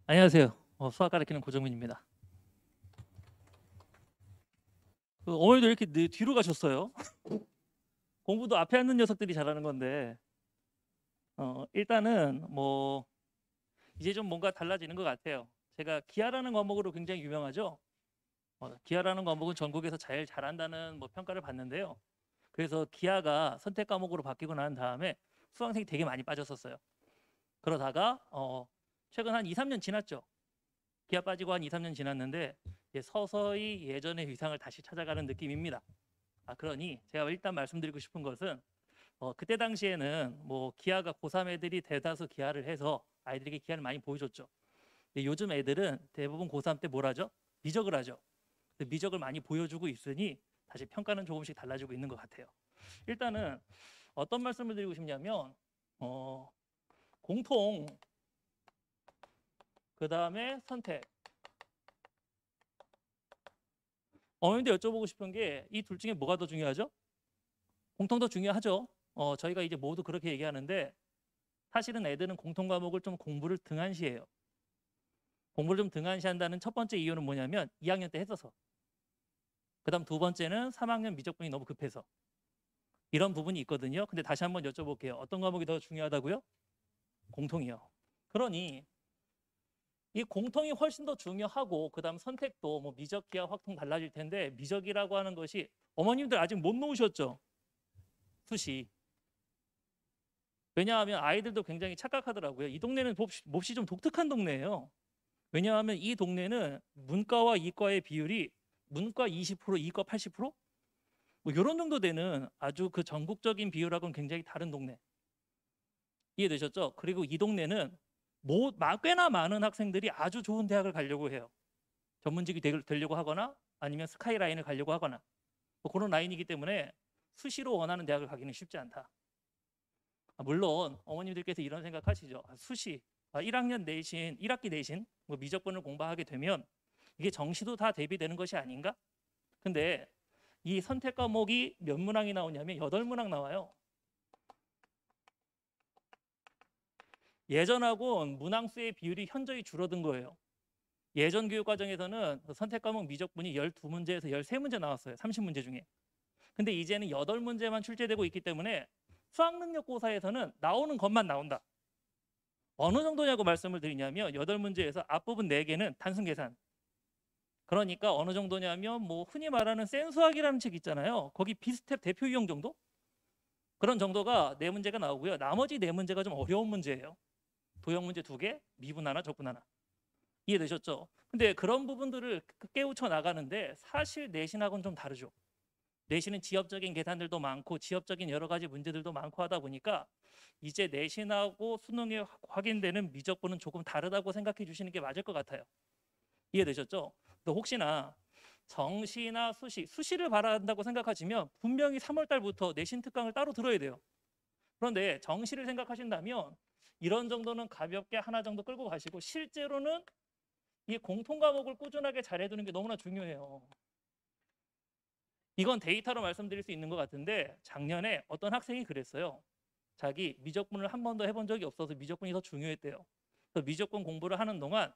안녕하세요. 수학 가르치는 고정민입니다. 어머니도 이렇게 뒤로 가셨어요. 공부도 앞에 앉는 녀석들이 잘하는 건데 일단은 뭐 이제 좀 뭔가 달라지는 것 같아요. 제가 기하라는 과목으로 굉장히 유명하죠. 기하라는 과목은 전국에서 제일 잘한다는 뭐 평가를 받는데요. 그래서 기하가 선택 과목으로 바뀌고 난 다음에 수강생이 되게 많이 빠졌었어요. 그러다가 최근 한 2, 3년 지났죠. 기하 빠지고 한 2, 3년 지났는데 이제 서서히 예전의 위상을 다시 찾아가는 느낌입니다. 그러니 제가 일단 말씀드리고 싶은 것은 그때 당시에는 뭐 기하가 고3 애들이 대다수 기하를 해서 아이들에게 기하를 많이 보여줬죠. 근데 요즘 애들은 대부분 고3 때 뭘 하죠? 미적을 하죠. 미적을 많이 보여주고 있으니 다시 평가는 조금씩 달라지고 있는 것 같아요. 일단은 어떤 말씀을 드리고 싶냐면 공통 그 다음에 선택. 어머님도 여쭤보고 싶은 게 이 둘 중에 뭐가 더 중요하죠? 공통 더 중요하죠. 저희가 이제 모두 그렇게 얘기하는데 사실은 애들은 공통 과목을 좀 공부를 등한시해요. 공부를 좀 등한시한다는 첫 번째 이유는 뭐냐면 2학년 때 했어서. 그다음 두 번째는 3학년 미적분이 너무 급해서. 이런 부분이 있거든요. 근데 다시 한번 여쭤볼게요. 어떤 과목이 더 중요하다고요? 공통이요. 그러니 이 공통이 훨씬 더 중요하고 그다음 선택도 뭐 미적, 기하, 확통 달라질 텐데 미적이라고 하는 것이 어머님들 아직 못 놓으셨죠? 수시. 왜냐하면 아이들도 굉장히 착각하더라고요. 이 동네는 몹시 좀 독특한 동네예요. 왜냐하면 이 동네는 문과와 이과의 비율이 문과 20%, 이과 80%? 뭐 이런 정도 되는 아주 그 전국적인 비율하고는 굉장히 다른 동네. 이해되셨죠? 그리고 이 동네는 꽤나 많은 학생들이 아주 좋은 대학을 가려고 해요. 전문직이 되려고 하거나 아니면 스카이라인을 가려고 하거나 뭐 그런 라인이기 때문에 수시로 원하는 대학을 가기는 쉽지 않다. 물론 어머님들께서 이런 생각하시죠. 수시 1학년 내신 1학기 내신 뭐 미적분을 공부하게 되면 이게 정시도 다 대비되는 것이 아닌가? 근데 이 선택 과목이 몇 문항이 나오냐면 8문항 나와요. 예전하고 문항수의 비율이 현저히 줄어든 거예요. 예전 교육 과정에서는 선택 과목 미적분이 12문제에서 13문제 나왔어요. 30문제 중에. 근데 이제는 8문제만 출제되고 있기 때문에 수학능력고사에서는 나오는 것만 나온다. 어느 정도냐고 말씀을 드리냐면 8문제에서 앞부분 4개는 단순 계산. 그러니까 어느 정도냐면 뭐 흔히 말하는 센수학이라는 책 있잖아요. 거기 비스텝 대표 유형 정도? 그런 정도가 4문제가 나오고요. 나머지 4문제가 좀 어려운 문제예요. 도형 문제 2개, 미분 하나, 적분 하나. 이해되셨죠? 근데 그런 부분들을 깨우쳐 나가는데 사실 내신하고는 좀 다르죠. 내신은 지엽적인 계산들도 많고 지엽적인 여러 가지 문제들도 많고 하다 보니까 이제 내신하고 수능에 확인되는 미적분은 조금 다르다고 생각해 주시는 게 맞을 것 같아요. 이해되셨죠? 또 혹시나 정시나 수시를 바란다고 생각하시면 분명히 3월 달부터 내신 특강을 따로 들어야 돼요. 그런데 정시를 생각하신다면 이런 정도는 가볍게 하나 정도 끌고 가시고 실제로는 이 공통 과목을 꾸준하게 잘해두는 게 너무나 중요해요. 이건 데이터로 말씀드릴 수 있는 것 같은데 작년에 어떤 학생이 그랬어요. 자기 미적분을 한 번도 해본 적이 없어서 미적분이 더 중요했대요. 그래서 미적분 공부를 하는 동안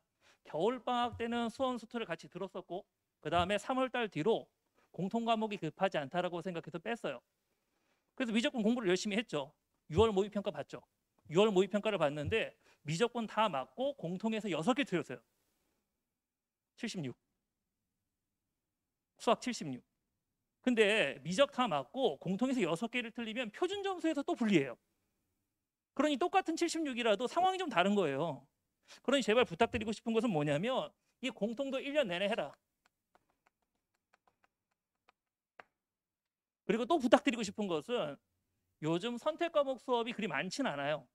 겨울방학 때는 수원 수투를 같이 들었었고 그 다음에 3월 달 뒤로 공통 과목이 급하지 않다라고 생각해서 뺐어요. 그래서 미적분 공부를 열심히 했죠. 6월 모의평가 봤죠. 6월 모의평가를 봤는데 미적분 다 맞고 공통에서 6개 틀렸어요. 76. 수학 76. 근데 미적 다 맞고 공통에서 6개를 틀리면 표준 점수에서 또 불리해요. 그러니 똑같은 76이라도 상황이 좀 다른 거예요. 그러니 제발 부탁드리고 싶은 것은 뭐냐면 이 공통도 1년 내내 해라. 그리고 또 부탁드리고 싶은 것은 요즘 선택 과목 수업이 그리 많진 않아요.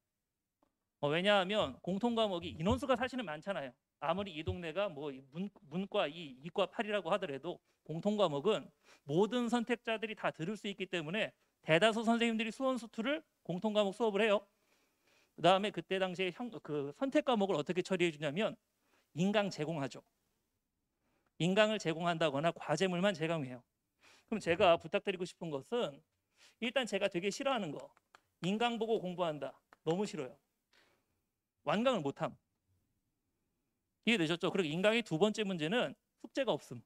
왜냐하면 공통 과목이 인원수가 사실은 많잖아요. 아무리 이 동네가 뭐 문과 2, 이과 8이라고 하더라도 공통 과목은 모든 선택자들이 다 들을 수 있기 때문에 대다수 선생님들이 수원 수투를 공통 과목 수업을 해요. 그다음에 그때 당시에 그 선택 과목을 어떻게 처리해 주냐면 인강 제공하죠. 인강을 제공한다거나 과제물만 제공해요. 그럼 제가 부탁드리고 싶은 것은 일단 제가 되게 싫어하는 거 인강 보고 공부한다. 너무 싫어요. 완강을 못함. 이해되셨죠? 그리고 인강의 두 번째 문제는 숙제가 없음.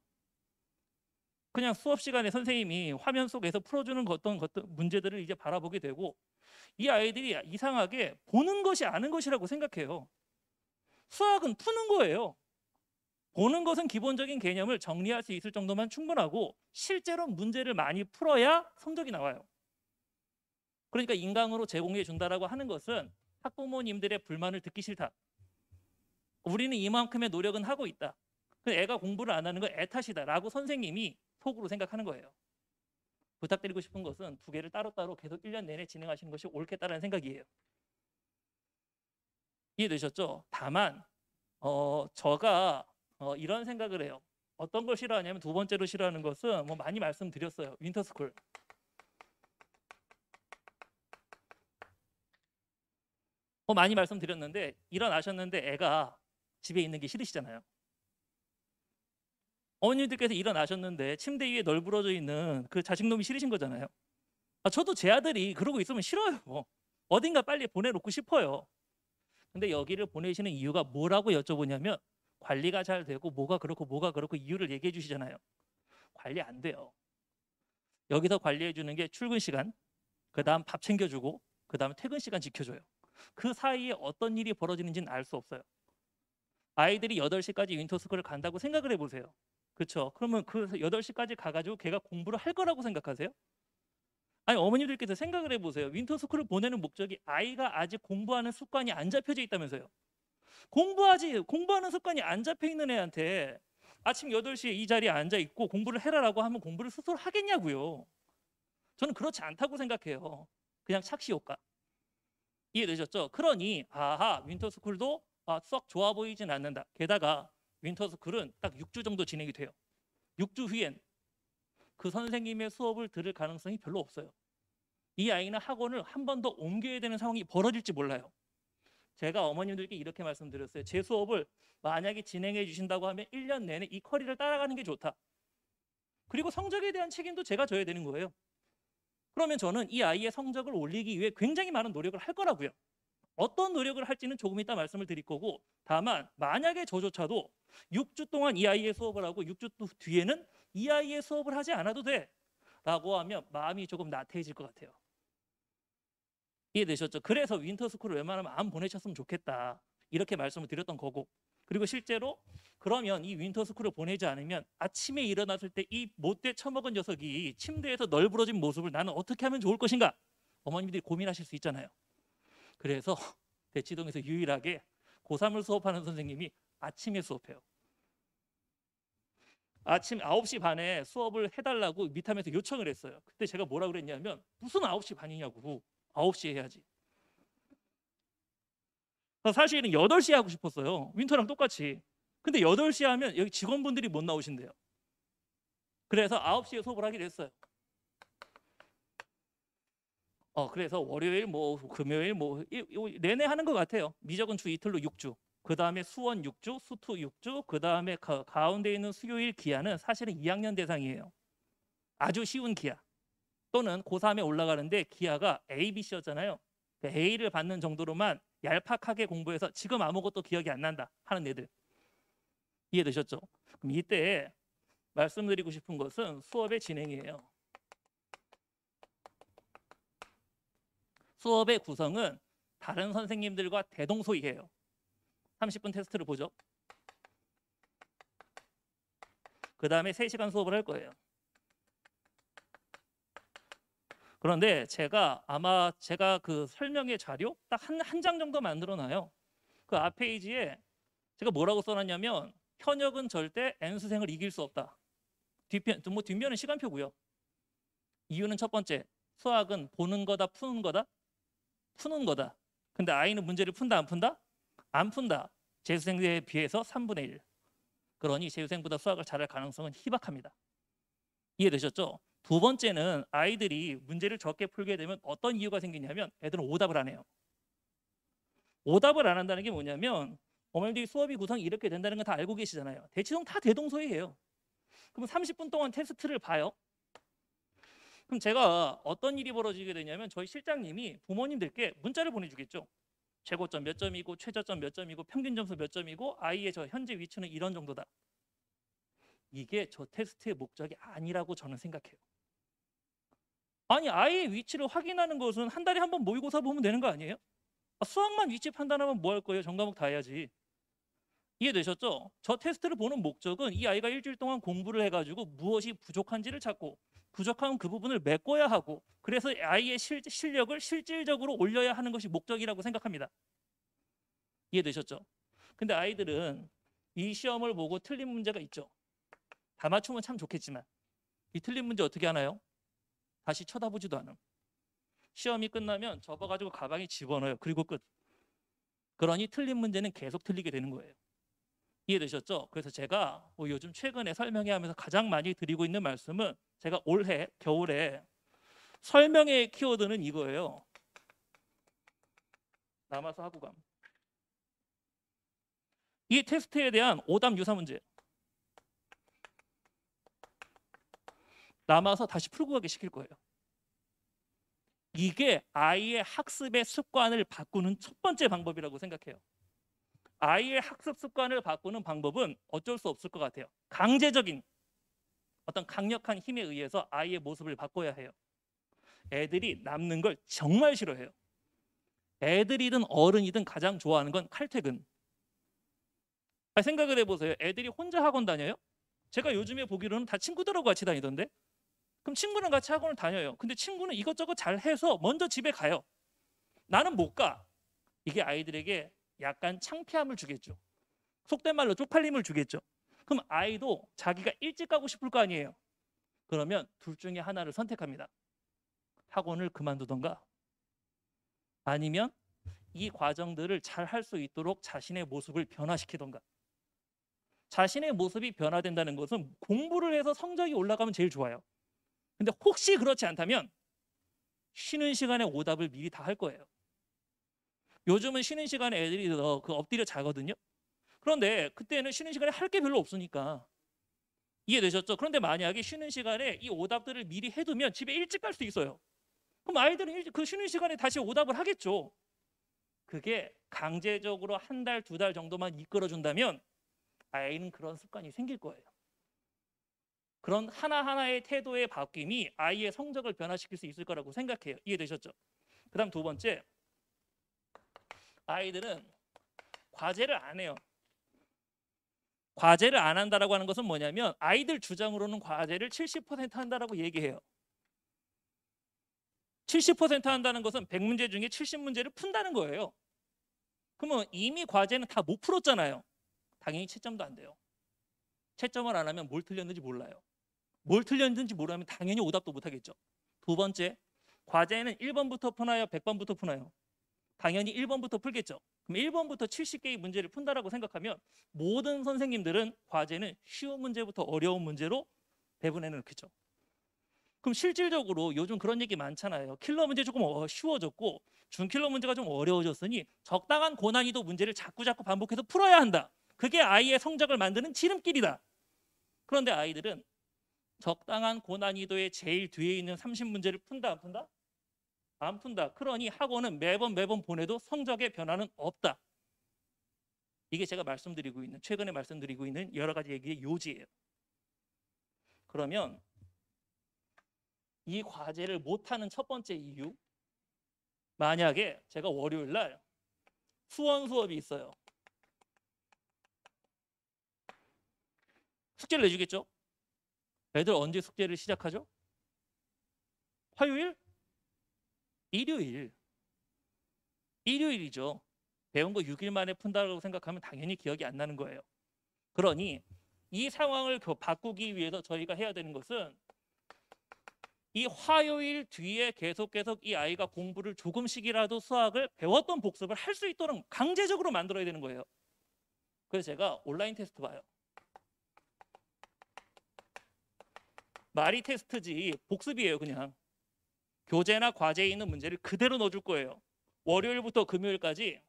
그냥 수업 시간에 선생님이 화면 속에서 풀어주는 어떤 문제들을 이제 바라보게 되고, 이 아이들이 이상하게 보는 것이 아는 것이라고 생각해요. 수학은 푸는 거예요. 보는 것은 기본적인 개념을 정리할 수 있을 정도만 충분하고, 실제로 문제를 많이 풀어야 성적이 나와요. 그러니까 인강으로 제공해 준다라고 하는 것은 학부모님들의 불만을 듣기 싫다. 우리는 이만큼의 노력은 하고 있다. 애가 공부를 안 하는 건 애 탓이다라고 선생님이 속으로 생각하는 거예요. 부탁드리고 싶은 것은 두 개를 따로따로 계속 1년 내내 진행하시는 것이 옳겠다라는 생각이에요. 이해되셨죠? 다만 제가 이런 생각을 해요. 어떤 걸 싫어하냐면, 두 번째로 싫어하는 것은 뭐 많이 말씀드렸어요. 윈터스쿨. 많이 말씀드렸는데, 일어나셨는데 애가 집에 있는 게 싫으시잖아요. 어머님들께서 일어나셨는데 침대 위에 널브러져 있는 그 자식놈이 싫으신 거잖아요. 저도 제 아들이 그러고 있으면 싫어요. 어딘가 빨리 보내놓고 싶어요. 근데 여기를 보내시는 이유가 뭐라고 여쭤보냐면, 관리가 잘 되고 뭐가 그렇고 이유를 얘기해 주시잖아요. 관리 안 돼요. 여기서 관리해 주는 게 출근 시간, 그 다음 밥 챙겨주고, 그 다음 퇴근 시간 지켜줘요. 그 사이에 어떤 일이 벌어지는지는 알 수 없어요. 아이들이 8시까지 윈터스쿨을 간다고 생각을 해보세요. 그렇죠? 그러면 그 8시까지 가가지고 걔가 공부를 할 거라고 생각하세요? 아니, 어머님들께서 생각을 해보세요. 윈터스쿨을 보내는 목적이 아이가 아직 공부하는 습관이 안 잡혀져 있다면서요. 공부하는 습관이 안 잡혀 있는 애한테 아침 8시에 이 자리에 앉아 있고 공부를 해라라고 하면 공부를 스스로 하겠냐고요. 저는 그렇지 않다고 생각해요. 그냥 착시 효과. 이해되셨죠? 그러니 윈터스쿨도 썩 좋아 보이진 않는다. 게다가 윈터스쿨은 딱 6주 정도 진행이 돼요. 6주 후엔 그 선생님의 수업을 들을 가능성이 별로 없어요. 이 아이는 학원을 한 번 더 옮겨야 되는 상황이 벌어질지 몰라요. 제가 어머님들께 이렇게 말씀드렸어요. 제 수업을 만약에 진행해 주신다고 하면 1년 내내 이 커리를 따라가는 게 좋다. 그리고 성적에 대한 책임도 제가 져야 되는 거예요. 그러면 저는 이 아이의 성적을 올리기 위해 굉장히 많은 노력을 할 거라고요. 어떤 노력을 할지는 조금 이따 말씀을 드릴 거고, 다만 만약에 저조차도 6주 동안 이 아이의 수업을 하고 6주 뒤에는 이 아이의 수업을 하지 않아도 돼 라고 하면 마음이 조금 나태해질 것 같아요. 이해되셨죠? 그래서 윈터스쿨을 웬만하면 안 보내셨으면 좋겠다, 이렇게 말씀을 드렸던 거고, 그리고 실제로 그러면 이 윈터스쿨을 보내지 않으면 아침에 일어났을 때 이 못돼 처먹은 녀석이 침대에서 널브러진 모습을 나는 어떻게 하면 좋을 것인가, 어머님들이 고민하실 수 있잖아요. 그래서 대치동에서 유일하게 고3을 수업하는 선생님이 아침에 수업해요. 아침 9시 반에 수업을 해달라고 미탐에서 요청을 했어요. 그때 제가 뭐라 그랬냐면, 무슨 9시 반이냐고, 9시에 해야지. 사실은 8시에 하고 싶었어요. 윈터랑 똑같이. 근데 8시에 하면 여기 직원분들이 못 나오신대요. 그래서 9시에 수업을 하기로 했어요. 그래서 월요일 금요일 내내 하는 것 같아요. 미적은 주 이틀로 6주. 그 다음에 수원 6주, 수투 6주, 그 다음에 가운데 있는 수요일 기아는 사실은 2학년 대상이에요. 아주 쉬운 기아. 또는 고3에 올라가는데 기아가 A, B, C였잖아요. A를 받는 정도로만 얄팍하게 공부해서 지금 아무것도 기억이 안 난다 하는 애들. 이해되셨죠? 그럼 이때 말씀드리고 싶은 것은 수업의 진행이에요. 수업의 구성은 다른 선생님들과 대동소이해요. 30분 테스트를 보죠. 그 다음에 3시간 수업을 할 거예요. 그런데 제가 그 설명의 자료 딱 한 장 정도 만들어 놔요. 그 앞 페이지에 제가 뭐라고 써놨냐면, 현역은 절대 N수생을 이길 수 없다. 뒷면은 시간표고요. 이유는 첫 번째, 수학은 보는 거다 푸는 거다? 푸는 거다. 근데 아이는 문제를 푼다 안 푼다? 안 푼다. 재수생에 비해서 3분의 1. 그러니 재수생보다 수학을 잘할 가능성은 희박합니다. 이해되셨죠? 두 번째는 아이들이 문제를 적게 풀게 되면 어떤 이유가 생기냐면, 애들은 오답을 안 해요. 오답을 안 한다는 게 뭐냐면, 어머님들이 수업이 구성이 이렇게 된다는 건 다 알고 계시잖아요. 대치동 다 대동소이해요. 그럼 30분 동안 테스트를 봐요. 그럼 제가 어떤 일이 벌어지게 되냐면, 저희 실장님이 부모님들께 문자를 보내주겠죠. 최고점 몇 점이고 최저점 몇 점이고 평균 점수 몇 점이고 아이의 저 현재 위치는 이런 정도다. 이게 저 테스트의 목적이 아니라고 저는 생각해요. 아니 아이의 위치를 확인하는 것은 한 달에 한 번 모의고사 보면 되는 거 아니에요? 수학만 위치 판단하면 뭐 할 거예요? 전 과목 다 해야지. 이해되셨죠? 저 테스트를 보는 목적은 이 아이가 일주일 동안 공부를 해가지고 무엇이 부족한지를 찾고 부족한 그 부분을 메꿔야 하고 그래서 아이의 실력을 실질적으로 올려야 하는 것이 목적이라고 생각합니다. 이해되셨죠? 근데 아이들은 이 시험을 보고 틀린 문제가 있죠. 다 맞추면 참 좋겠지만 이 틀린 문제 어떻게 하나요? 다시 쳐다보지도 않음. 시험이 끝나면 접어가지고 가방에 집어넣어요. 그리고 끝. 그러니 틀린 문제는 계속 틀리게 되는 거예요. 이해되셨죠? 그래서 제가 요즘 최근에 설명회 하면서 가장 많이 드리고 있는 말씀은 제가 올해 겨울에 설명회 키워드는 이거예요. 남아서 하고감. 이 테스트에 대한 오답 유사 문제. 남아서 다시 풀고 가게 시킬 거예요. 이게 아이의 학습의 습관을 바꾸는 첫 번째 방법이라고 생각해요. 아이의 학습 습관을 바꾸는 방법은 어쩔 수 없을 것 같아요. 강제적인 어떤 강력한 힘에 의해서 아이의 모습을 바꿔야 해요. 애들이 남는 걸 정말 싫어해요. 애들이든 어른이든 가장 좋아하는 건 칼퇴근. 생각을 해보세요. 애들이 혼자 학원 다녀요? 제가 요즘에 보기로는 다 친구들하고 같이 다니던데? 그럼 친구랑 같이 학원을 다녀요. 근데 친구는 이것저것 잘 해서 먼저 집에 가요. 나는 못 가. 이게 아이들에게 약간 창피함을 주겠죠. 속된 말로 쪽팔림을 주겠죠. 그럼 아이도 자기가 일찍 가고 싶을 거 아니에요. 그러면 둘 중에 하나를 선택합니다. 학원을 그만두던가 아니면 이 과정들을 잘 할 수 있도록 자신의 모습을 변화시키던가. 자신의 모습이 변화된다는 것은 공부를 해서 성적이 올라가면 제일 좋아요. 근데 혹시 그렇지 않다면 쉬는 시간에 오답을 미리 다 할 거예요. 요즘은 쉬는 시간에 애들이 그 엎드려 자거든요. 그런데 그때는 쉬는 시간에 할 게 별로 없으니까. 이해되셨죠? 그런데 만약에 쉬는 시간에 이 오답들을 미리 해두면 집에 일찍 갈 수 있어요. 그럼 아이들은 그 쉬는 시간에 다시 오답을 하겠죠. 그게 강제적으로 한 달, 두 달 정도만 이끌어준다면 아이는 그런 습관이 생길 거예요. 그런 하나하나의 태도의 바뀜이 아이의 성적을 변화시킬 수 있을 거라고 생각해요. 이해되셨죠? 그 다음 두 번째, 아이들은 과제를 안 해요. 과제를 안 한다라고 하는 것은 뭐냐면 아이들 주장으로는 과제를 70% 한다라고 얘기해요. 70% 한다는 것은 100문제 중에 70문제를 푼다는 거예요. 그러면 이미 과제는 다 못 풀었잖아요. 당연히 채점도 안 돼요. 채점을 안 하면 뭘 틀렸는지 몰라요. 뭘 틀렸는지 모르면 당연히 오답도 못 하겠죠. 두 번째, 과제는 1번부터 푸나요? 100번부터 푸나요? 당연히 1번부터 풀겠죠. 그럼 1번부터 70개의 문제를 푼다라고 생각하면 모든 선생님들은 과제는 쉬운 문제부터 어려운 문제로 배분해 놓겠죠. 그럼 실질적으로 요즘 그런 얘기 많잖아요. 킬러 문제 조금 쉬워졌고 준킬러 문제가 좀 어려워졌으니 적당한 고난이도 문제를 자꾸 반복해서 풀어야 한다. 그게 아이의 성적을 만드는 지름길이다. 그런데 아이들은 적당한 고난이도의 제일 뒤에 있는 30문제를 푼다 안 푼다? 안 푼다. 그러니 학원은 매번 보내도 성적의 변화는 없다. 이게 제가 최근에 말씀드리고 있는 여러 가지 얘기의 요지예요. 그러면 이 과제를 못하는 첫 번째 이유, 만약에 제가 월요일 날 수원 수업이 있어요. 숙제를 내주겠죠? 애들 언제 숙제를 시작하죠? 화요일? 일요일이죠. 배운 거 6일 만에 푼다고 생각하면 당연히 기억이 안 나는 거예요. 그러니 이 상황을 바꾸기 위해서 저희가 해야 되는 것은 이 화요일 뒤에 계속 이 아이가 공부를 조금씩이라도 수학을 배웠던 복습을 할 수 있도록 강제적으로 만들어야 되는 거예요. 그래서 제가 온라인 테스트 봐요. 말이 테스트지 복습이에요. 그냥 교재나 과제에 있는 문제를 그대로 넣어줄 거예요. 월요일부터 금요일까지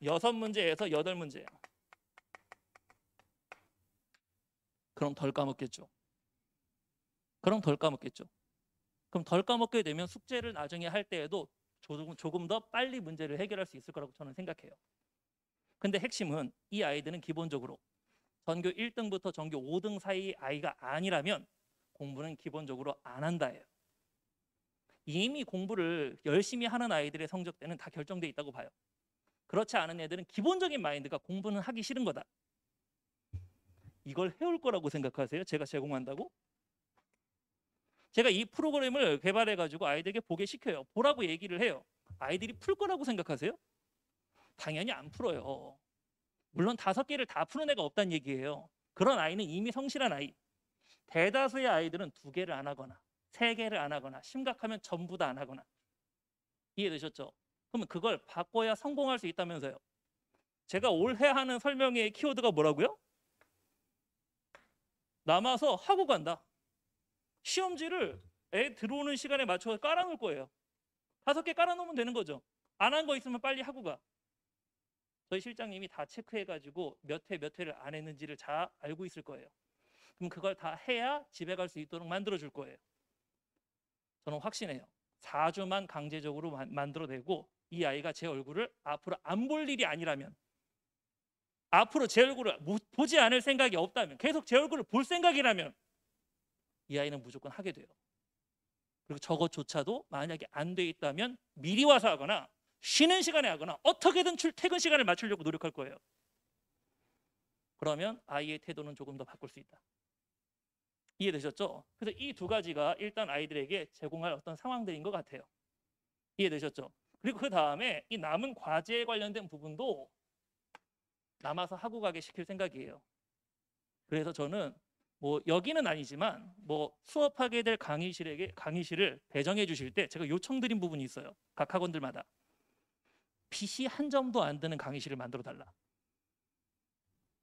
6문제에서 8문제예요. 그럼 덜 까먹겠죠. 그럼 덜 까먹게 되면 숙제를 나중에 할 때에도 조금 더 빨리 문제를 해결할 수 있을 거라고 저는 생각해요. 근데 핵심은 이 아이들은 기본적으로 전교 1등부터 전교 5등 사이 아이가 아니라면 공부는 기본적으로 안 한다예요. 이미 공부를 열심히 하는 아이들의 성적대는 다 결정돼 있다고 봐요. 그렇지 않은 애들은 기본적인 마인드가 공부는 하기 싫은 거다. 이걸 해올 거라고 생각하세요? 제가 제공한다고? 제가 이 프로그램을 개발해가지고 아이들에게 보게 시켜요. 보라고 얘기를 해요. 아이들이 풀 거라고 생각하세요? 당연히 안 풀어요. 물론 5개를 다 푸는 애가 없다는 얘기예요. 그런 아이는 이미 성실한 아이. 대다수의 아이들은 2개를 안 하거나 3개를 안 하거나 심각하면 전부 다 안 하거나. 이해되셨죠? 그러면 그걸 바꿔야 성공할 수 있다면서요. 제가 올해 하는 설명의 키워드가 뭐라고요? 남아서 하고 간다. 시험지를 애 들어오는 시간에 맞춰서 깔아놓을 거예요. 5개 깔아놓으면 되는 거죠. 안 한 거 있으면 빨리 하고 가. 저희 실장님이 다 체크해가지고 몇 회를 안 했는지를 잘 알고 있을 거예요. 그럼 그걸 다 해야 집에 갈 수 있도록 만들어줄 거예요. 저는 확신해요. 4주만 강제적으로 만들어내고 이 아이가 제 얼굴을 앞으로 안 볼 일이 아니라면, 앞으로 제 얼굴을 보지 않을 생각이 없다면, 계속 제 얼굴을 볼 생각이라면 이 아이는 무조건 하게 돼요. 그리고 저것조차도 만약에 안 돼 있다면 미리 와서 하거나 쉬는 시간에 하거나 어떻게든 출퇴근 시간을 맞추려고 노력할 거예요. 그러면 아이의 태도는 조금 더 바꿀 수 있다. 이해되셨죠? 그래서 이 2가지가 일단 아이들에게 제공할 어떤 상황들인 것 같아요. 이해되셨죠? 그리고 그 다음에 이 남은 과제에 관련된 부분도 남아서 하고 가게 시킬 생각이에요. 그래서 저는 뭐 여기는 아니지만 뭐 수업하게 될 강의실을 배정해 주실 때 제가 요청드린 부분이 있어요. 각 학원들마다 빚이 한 점도 안 드는 강의실을 만들어 달라.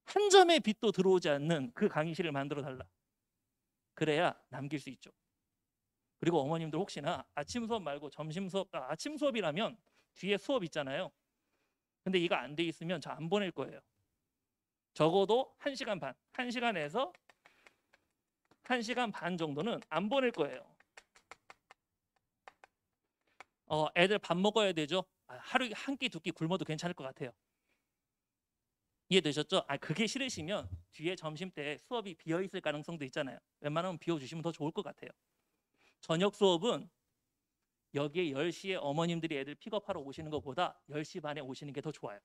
한 점의 빚도 들어오지 않는 그 강의실을 만들어 달라. 그래야 남길 수 있죠. 그리고 어머님들 혹시나 아침 수업 말고 점심 수업, 아침 수업이라면 뒤에 수업 있잖아요. 근데 이거 안 돼 있으면 저 안 보낼 거예요. 적어도 1시간 반, 1시간에서 1시간 반 정도는 안 보낼 거예요. 애들 밥 먹어야 되죠. 하루에 1끼 2끼 굶어도 괜찮을 것 같아요. 이해되셨죠? 그게 싫으시면 뒤에 점심 때 수업이 비어 있을 가능성도 있잖아요. 웬만하면 비워주시면 더 좋을 것 같아요. 저녁 수업은 여기에 10시에 어머님들이 애들 픽업하러 오시는 것보다 10시 반에 오시는 게 더 좋아요.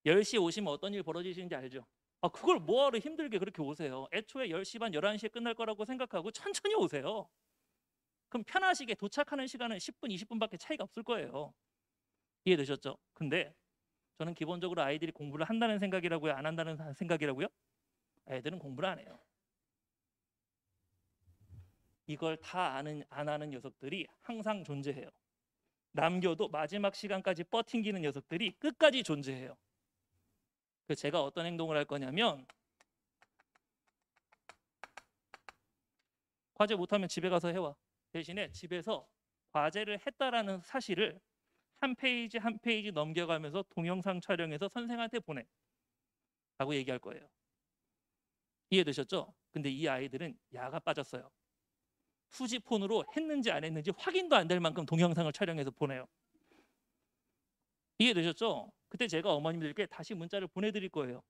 10시에 오시면 어떤 일 벌어지시는지 알죠? 그걸 뭐하러 힘들게 그렇게 오세요. 애초에 10시 반, 11시에 끝날 거라고 생각하고 천천히 오세요. 그럼 편하시게 도착하는 시간은 10분, 20분밖에 차이가 없을 거예요. 이해되셨죠? 근데 저는 기본적으로 아이들이 공부를 한다는 생각이라고요? 안 한다는 생각이라고요? 애들은 공부를 안 해요. 이걸 다 안 하는 녀석들이 항상 존재해요. 남겨도 마지막 시간까지 버팅기는 녀석들이 끝까지 존재해요. 그래서 제가 어떤 행동을 할 거냐면 과제 못하면 집에 가서 해와. 대신에 집에서 과제를 했다라는 사실을 한 페이지 한 페이지 넘겨가면서 동영상 촬영해서 선생한테 보내 라고 얘기할 거예요. 이해되셨죠? 근데 이 아이들은 야가 빠졌어요. 후지폰으로 했는지 안 했는지 확인도 안 될 만큼 동영상을 촬영해서 보내요. 이해되셨죠? 그때 제가 어머님들께 다시 문자를 보내드릴 거예요.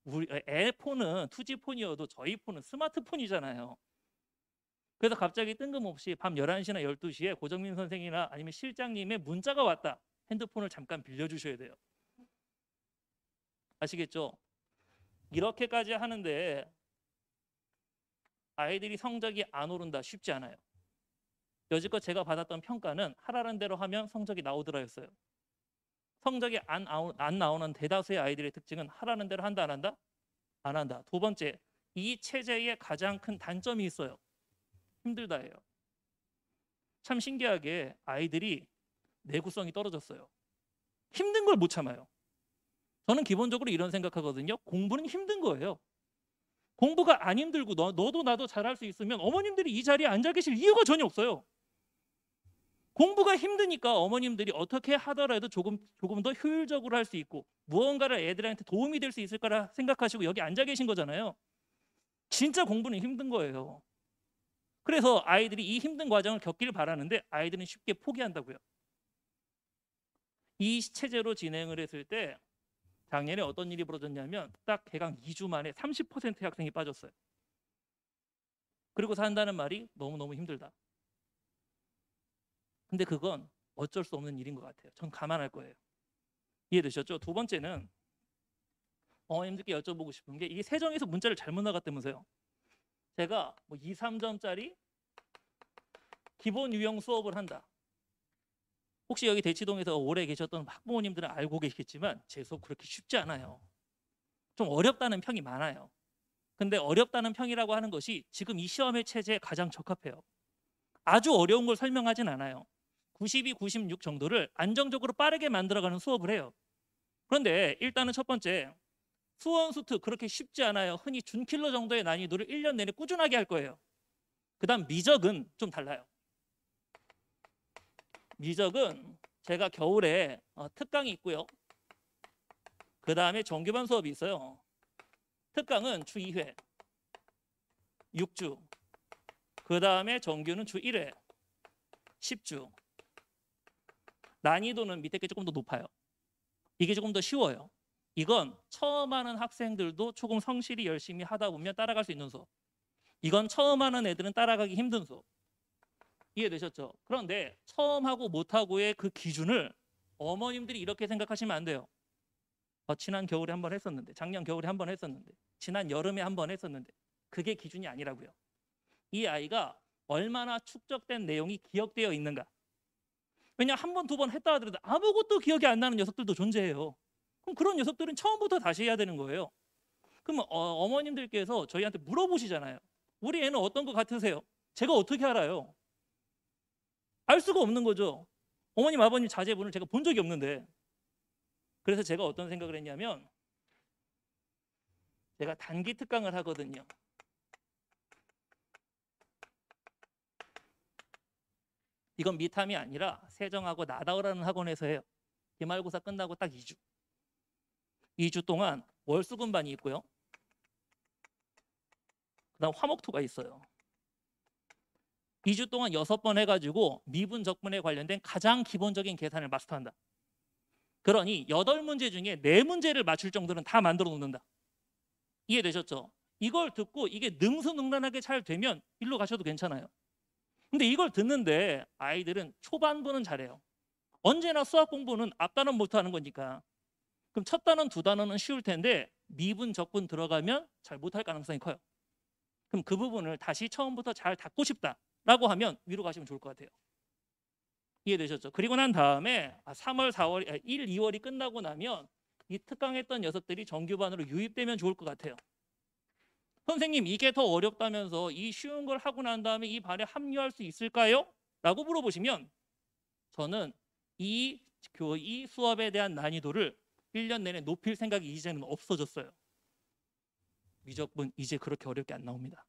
우리 애 폰은 2G폰이어도 저희 폰은 스마트폰이잖아요. 그래서 갑자기 뜬금없이 밤 11시나 12시에 고정민 선생이나 아니면 실장님의 문자가 왔다. 핸드폰을 잠깐 빌려주셔야 돼요. 아시겠죠? 이렇게까지 하는데 아이들이 성적이 안 오른다 쉽지 않아요. 여지껏 제가 받았던 평가는 하라는 대로 하면 성적이 나오더라였어요. 성적이 안 나오는 대다수의 아이들의 특징은 하라는 대로 한다 안 한다? 안 한다. 2번째, 이 체제의 가장 큰 단점이 있어요. 힘들다예요. 참 신기하게 아이들이 내구성이 떨어졌어요. 힘든 걸 못 참아요. 저는 기본적으로 이런 생각하거든요. 공부는 힘든 거예요. 공부가 안 힘들고 너도 나도 잘할 수 있으면 어머님들이 이 자리에 앉아 계실 이유가 전혀 없어요. 공부가 힘드니까 어머님들이 어떻게 하더라도 조금 더 효율적으로 할 수 있고 무언가를 애들한테 도움이 될 수 있을 거라 생각하시고 여기 앉아 계신 거잖아요. 진짜 공부는 힘든 거예요. 그래서 아이들이 이 힘든 과정을 겪기를 바라는데 아이들은 쉽게 포기한다고요. 이 체제로 진행을 했을 때 작년에 어떤 일이 벌어졌냐면 딱 개강 2주 만에 30%의 학생이 빠졌어요. 그리고 산다는 말이 너무너무 힘들다. 근데 그건 어쩔 수 없는 일인 것 같아요. 전 감안할 거예요. 이해되셨죠? 두 번째는 어머님들께 여쭤보고 싶은 게 이게 세정에서 문자를 잘못 나갔다면서요. 제가 뭐 2, 3점짜리 기본 유형 수업을 한다. 혹시 여기 대치동에서 오래 계셨던 학부모님들은 알고 계시겠지만 제 수업 그렇게 쉽지 않아요. 좀 어렵다는 평이 많아요. 근데 어렵다는 평이라고 하는 것이 지금 이 시험의 체제에 가장 적합해요. 아주 어려운 걸 설명하진 않아요. 92, 96 정도를 안정적으로 빠르게 만들어가는 수업을 해요. 그런데 일단은 첫 번째, 수원수특 그렇게 쉽지 않아요. 흔히 준킬러 정도의 난이도를 1년 내내 꾸준하게 할 거예요. 그 다음 미적은 좀 달라요. 미적은 제가 겨울에 특강이 있고요. 그 다음에 정규반 수업이 있어요. 특강은 주 2회, 6주. 그 다음에 정규는 주 1회, 10주. 난이도는 밑에 게 조금 더 높아요. 이게 조금 더 쉬워요. 이건 처음 하는 학생들도 조금 성실히 열심히 하다 보면 따라갈 수 있는 수업. 이건 처음 하는 애들은 따라가기 힘든 수업. 이해되셨죠? 그런데 처음 하고 못 하고의 그 기준을 어머님들이 이렇게 생각하시면 안 돼요. 지난 겨울에 한 번 했었는데, 작년 겨울에 한 번 했었는데, 지난 여름에 한 번 했었는데 그게 기준이 아니라고요. 이 아이가 얼마나 축적된 내용이 기억되어 있는가. 왜냐 한 번, 두 번 했다 하더라도 아무것도 기억이 안 나는 녀석들도 존재해요. 그럼 그런 녀석들은 처음부터 다시 해야 되는 거예요. 그럼 어머님들께서 저희한테 물어보시잖아요. 우리 애는 어떤 것 같으세요? 제가 어떻게 알아요? 알 수가 없는 거죠. 어머님, 아버님 자제분을 제가 본 적이 없는데. 그래서 제가 어떤 생각을 했냐면 제가 단기 특강을 하거든요. 이건 미탐이 아니라 세정하고 나다오라는 학원에서 해요. 기말고사 끝나고 딱 2주. 2주 동안 월수금반이 있고요. 그다음 화목토가 있어요. 2주 동안 6번 해가지고 미분 적분에 관련된 가장 기본적인 계산을 마스터한다. 그러니 8문제 중에 4문제를 맞출 정도는 다 만들어 놓는다. 이해되셨죠? 이걸 듣고 이게 능수능란하게 잘 되면 일로 가셔도 괜찮아요. 근데 이걸 듣는데 아이들은 초반부는 잘해요. 언제나 수학 공부는 앞단원 못하는 거니까. 그럼 첫 단원, 두 단원은 쉬울 텐데 미분 적분 들어가면 잘 못할 가능성이 커요. 그럼 그 부분을 다시 처음부터 잘 닫고 싶다라고 하면 위로 가시면 좋을 것 같아요. 이해되셨죠? 그리고 난 다음에 3월, 4월, 1, 2월이 끝나고 나면 이 특강했던 녀석들이 정규반으로 유입되면 좋을 것 같아요. 선생님, 이게 더 어렵다면서 이 쉬운 걸 하고 난 다음에 이 반에 합류할 수 있을까요? 라고 물어보시면 저는 이 수업에 대한 난이도를 1년 내내 높일 생각이 이제는 없어졌어요. 미적분 이제 그렇게 어렵게 안 나옵니다.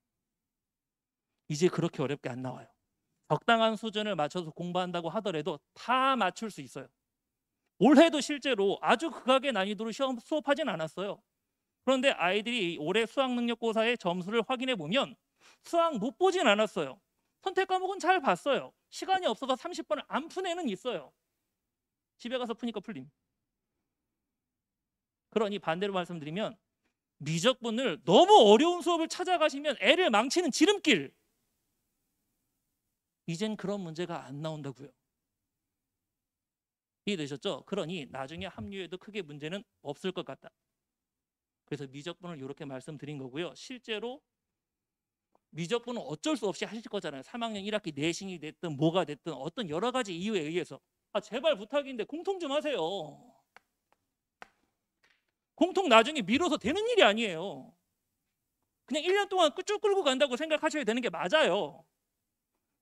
이제 그렇게 어렵게 안 나와요. 적당한 수준을 맞춰서 공부한다고 하더라도 다 맞출 수 있어요. 올해도 실제로 아주 극악의 난이도로 수업하진 않았어요. 그런데 아이들이 올해 수학능력고사의 점수를 확인해 보면 수학 못 보진 않았어요. 선택 과목은 잘 봤어요. 시간이 없어서 30번을 안 푼 애는 있어요. 집에 가서 푸니까 풀림. 그러니 반대로 말씀드리면 미적분을 너무 어려운 수업을 찾아가시면 애를 망치는 지름길. 이젠 그런 문제가 안 나온다고요. 이해되셨죠? 그러니 나중에 합류에도 크게 문제는 없을 것 같다. 그래서 미적분을 이렇게 말씀드린 거고요. 실제로 미적분은 어쩔 수 없이 하실 거잖아요. 3학년 1학기 내신이 됐든 뭐가 됐든 어떤 여러 가지 이유에 의해서 제발 부탁인데 공통 좀 하세요. 공통 나중에 미뤄서 되는 일이 아니에요. 그냥 1년 동안 쭉 끌고 간다고 생각하셔야 되는 게 맞아요.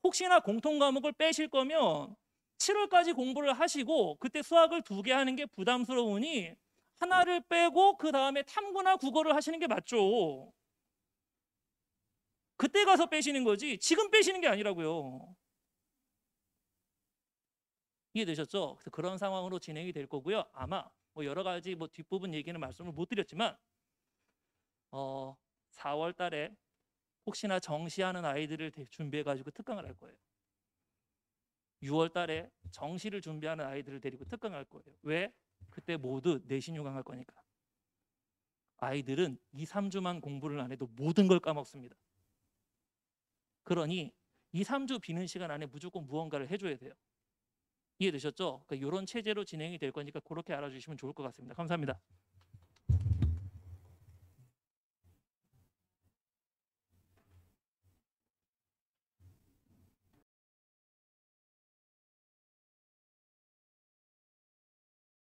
혹시나 공통 과목을 빼실 거면 7월까지 공부를 하시고 그때 수학을 2개 하는 게 부담스러우니 하나를 빼고 그 다음에 탐구나 국어를 하시는 게 맞죠. 그때 가서 빼시는 거지 지금 빼시는 게 아니라고요. 이해되셨죠? 그래서 그런 상황으로 진행이 될 거고요. 아마 뭐 여러 가지 뒷부분 얘기는 말씀을 못 드렸지만 4월 달에 혹시나 정시하는 아이들을 준비해 가지고 특강을 할 거예요. 6월 달에 정시를 준비하는 아이들을 데리고 특강할 거예요. 왜? 그때 모두 내신 휴강할 거니까. 아이들은 2, 3주만 공부를 안 해도 모든 걸 까먹습니다. 그러니 2, 3주 비는 시간 안에 무조건 무언가를 해줘야 돼요. 이해되셨죠? 그러니까 이런 체제로 진행이 될 거니까 그렇게 알아주시면 좋을 것 같습니다. 감사합니다.